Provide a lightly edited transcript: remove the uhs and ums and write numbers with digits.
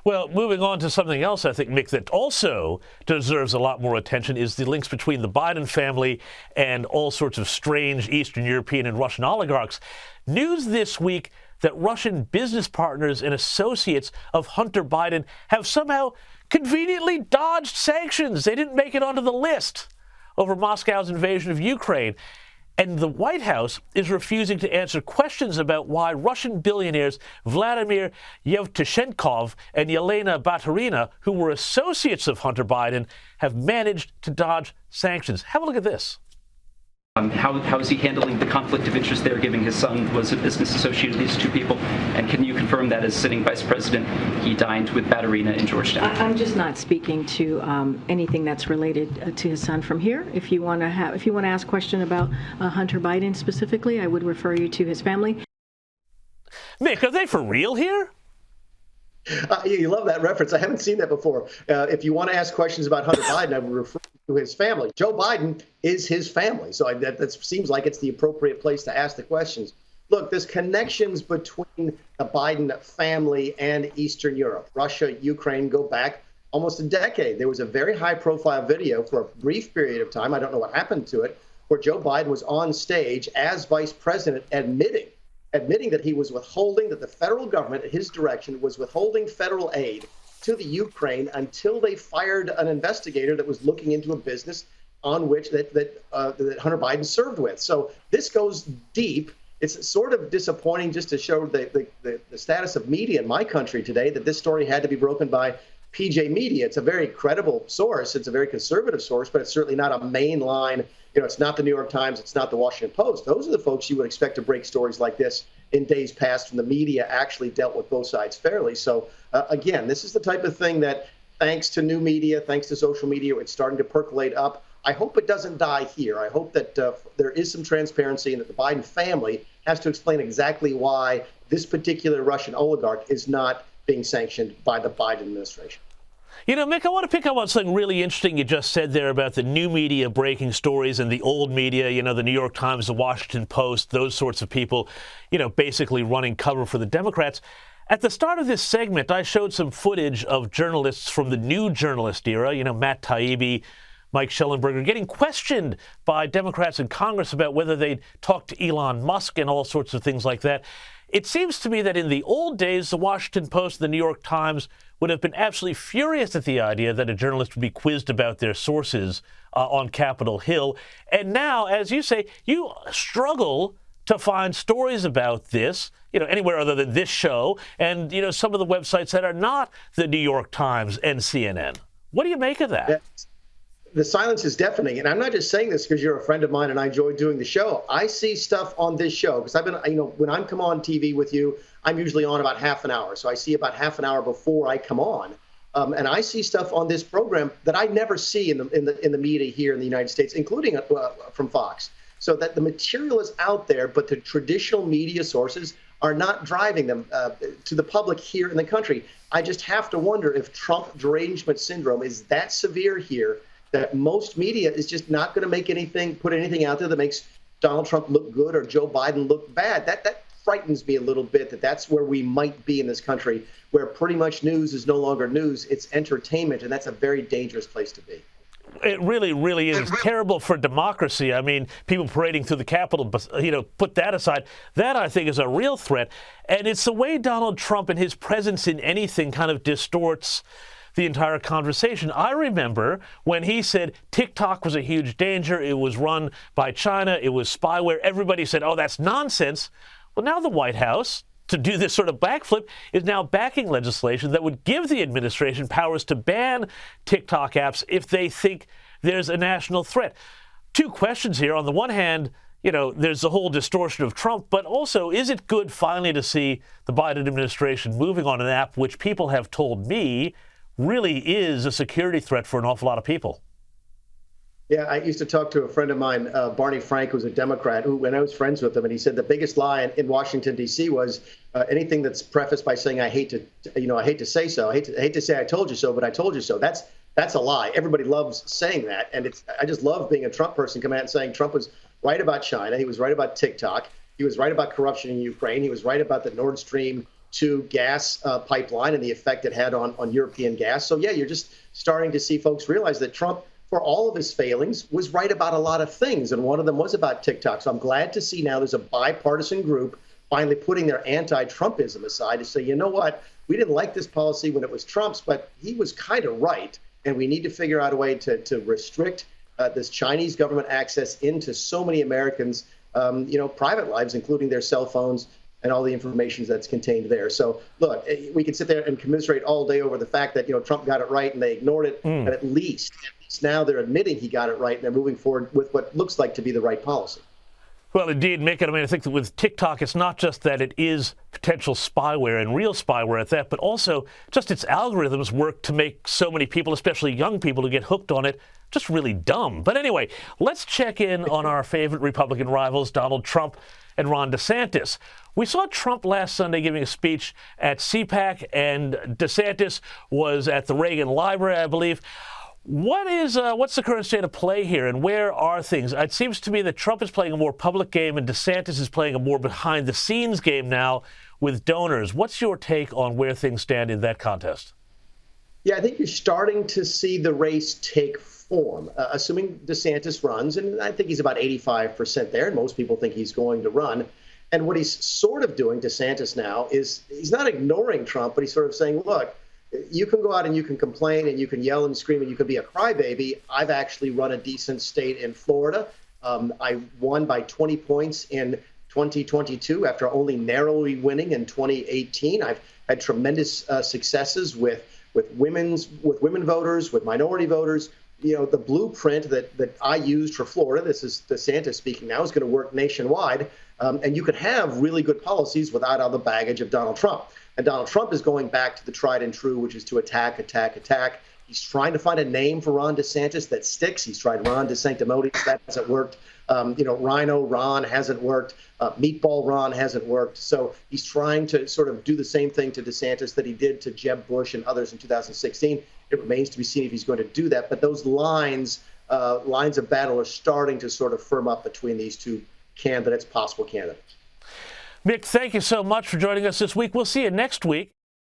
Well, moving on to something else, I think, Mick, that also deserves a lot more attention is the links between the Biden family and all sorts of strange Eastern European and Russian oligarchs. News this week that Russian business partners and associates of Hunter Biden have somehow conveniently dodged sanctions. They didn't make it onto the list over Moscow's invasion of Ukraine. And the White House is refusing to answer questions about why Russian billionaires Vladimir Yevtushenkov and Yelena Baturina, who were associates of Hunter Biden, have managed to dodge sanctions. Have a look at this. How is he handling the conflict of interest there, given his son was a business associate of these two people? And can you confirm that as sitting vice president, he dined with Baturina in Georgetown? I'm just not speaking to anything that's related to his son from here. If you want to ask a question about Hunter Biden specifically, I would refer you to his family. Mick, are they for real here? You love that reference. I haven't seen that before. If you want to ask questions about Hunter Biden, I would refer to his family. Joe Biden is his family, so that seems like it's the appropriate place to ask the questions. Look, there's connections between the Biden family and Eastern Europe. Russia, Ukraine go back almost a decade. There was a very high-profile video for a brief period of time, I don't know what happened to it, where Joe Biden was on stage as vice president admitting that he was withholding, that the federal government, at his direction, was withholding federal aid to the Ukraine until they fired an investigator that was looking into a business on which that Hunter Biden served with. So this goes deep. It's sort of disappointing just to show the status of media in my country today that this story had to be broken by PJ Media. It's a very credible source. It's a very conservative source, but it's certainly not a mainline. It's not the New York Times. It's not the Washington Post. Those are the folks you would expect to break stories like this in days past when the media actually dealt with both sides fairly. So, again, this is the type of thing that, thanks to new media, thanks to social media, it's starting to percolate up. I hope it doesn't die here. I hope that there is some transparency and that the Biden family has to explain exactly why this particular Russian oligarch is not being sanctioned by the Biden administration. You know, Mick, I want to pick up on something really interesting you just said there about the new media breaking stories and the old media, the New York Times, the Washington Post, those sorts of people, basically running cover for the Democrats. At the start of this segment, I showed some footage of journalists from the new journalist era, Matt Taibbi, Mike Schellenberger, getting questioned by Democrats in Congress about whether they'd talk to Elon Musk and all sorts of things like that. It seems to me that in the old days, the Washington Post and the New York Times would have been absolutely furious at the idea that a journalist would be quizzed about their sources on Capitol Hill. And now, as you say, you struggle to find stories about this, anywhere other than this show and, some of the websites that are not the New York Times and CNN. What do you make of that? Yeah. The silence is deafening. And I'm not just saying this because you're a friend of mine and I enjoy doing the show. I see stuff on this show because I've been, when I come on TV with you, I'm usually on about half an hour. So I see about half an hour before I come on. And I see stuff on this program that I never see in the media here in the United States, including from Fox. So that the material is out there, but the traditional media sources are not driving them to the public here in the country. I just have to wonder if Trump derangement syndrome is that severe here that most media is just not going to put anything out there that makes Donald Trump look good or Joe Biden look bad. That frightens me a little bit that's where we might be in this country, where pretty much news is no longer news, it's entertainment, and that's a very dangerous place to be. It really, really is terrible for democracy. I mean, people parading through the Capitol, put that aside. That, I think, is a real threat. And it's the way Donald Trump and his presence in anything kind of distorts the entire conversation. I remember when he said TikTok was a huge danger. It was run by China. It was spyware. Everybody said, oh, that's nonsense. Well, now the White House, to do this sort of backflip, is now backing legislation that would give the administration powers to ban TikTok apps if they think there's a national threat. Two questions here. On the one hand, there's the whole distortion of Trump, but also, is it good finally to see the Biden administration moving on an app which people have told me really is a security threat for an awful lot of people? Yeah, I used to talk to a friend of mine, Barney Frank, who's a Democrat, when I was friends with him, and he said the biggest lie in Washington, D.C. was anything that's prefaced by saying, I hate to say so. I hate to say I told you so, but I told you so. That's a lie. Everybody loves saying that. And I just love being a Trump person coming out and saying Trump was right about China. He was right about TikTok. He was right about corruption in Ukraine. He was right about the Nord Stream to gas pipeline and the effect it had on European gas. So, yeah, you're just starting to see folks realize that Trump, for all of his failings, was right about a lot of things. And one of them was about TikTok. So I'm glad to see now there's a bipartisan group finally putting their anti-Trumpism aside to say, you know what, we didn't like this policy when it was Trump's, but he was kind of right. And we need to figure out a way to restrict this Chinese government access into so many Americans' private lives, including their cell phones and all the information that's contained there. So, look, we can sit there and commiserate all day over the fact that, Trump got it right and they ignored it. But at least now they're admitting he got it right and they're moving forward with what looks like to be the right policy. Well, indeed, Mick, I think that with TikTok, it's not just that it is potential spyware and real spyware at that, but also just its algorithms work to make so many people, especially young people who get hooked on it, just really dumb. But anyway, let's check in on our favorite Republican rivals, Donald Trump and Ron DeSantis. We saw Trump last Sunday giving a speech at CPAC, and DeSantis was at the Reagan Library, I believe. What's the current state of play here, and where are things? It seems to me that Trump is playing a more public game and DeSantis is playing a more behind-the-scenes game now with donors. What's your take on where things stand in that contest? Yeah, I think you're starting to see the race take form, assuming DeSantis runs, and I think he's about 85% there, and most people think he's going to run. And what he's sort of doing, DeSantis now, is he's not ignoring Trump, but he's sort of saying, look, you can go out and you can complain and you can yell and scream and you can be a crybaby. I've actually run a decent state in Florida. I won by 20 points in 2022 after only narrowly winning in 2018. I've had tremendous successes with women voters, with minority voters. The blueprint that I used for Florida, this is DeSantis speaking now, is going to work nationwide. And you could have really good policies without all the baggage of Donald Trump. And Donald Trump is going back to the tried and true, which is to attack, attack, attack. He's trying to find a name for Ron DeSantis that sticks. He's tried Ron DeSanctimonious. That hasn't worked. Rhino Ron hasn't worked. Meatball Ron hasn't worked. So he's trying to sort of do the same thing to DeSantis that he did to Jeb Bush and others in 2016. It remains to be seen if he's going to do that. But those lines of battle are starting to sort of firm up between these two possible candidates. Mick, thank you so much for joining us this week. We'll see you next week.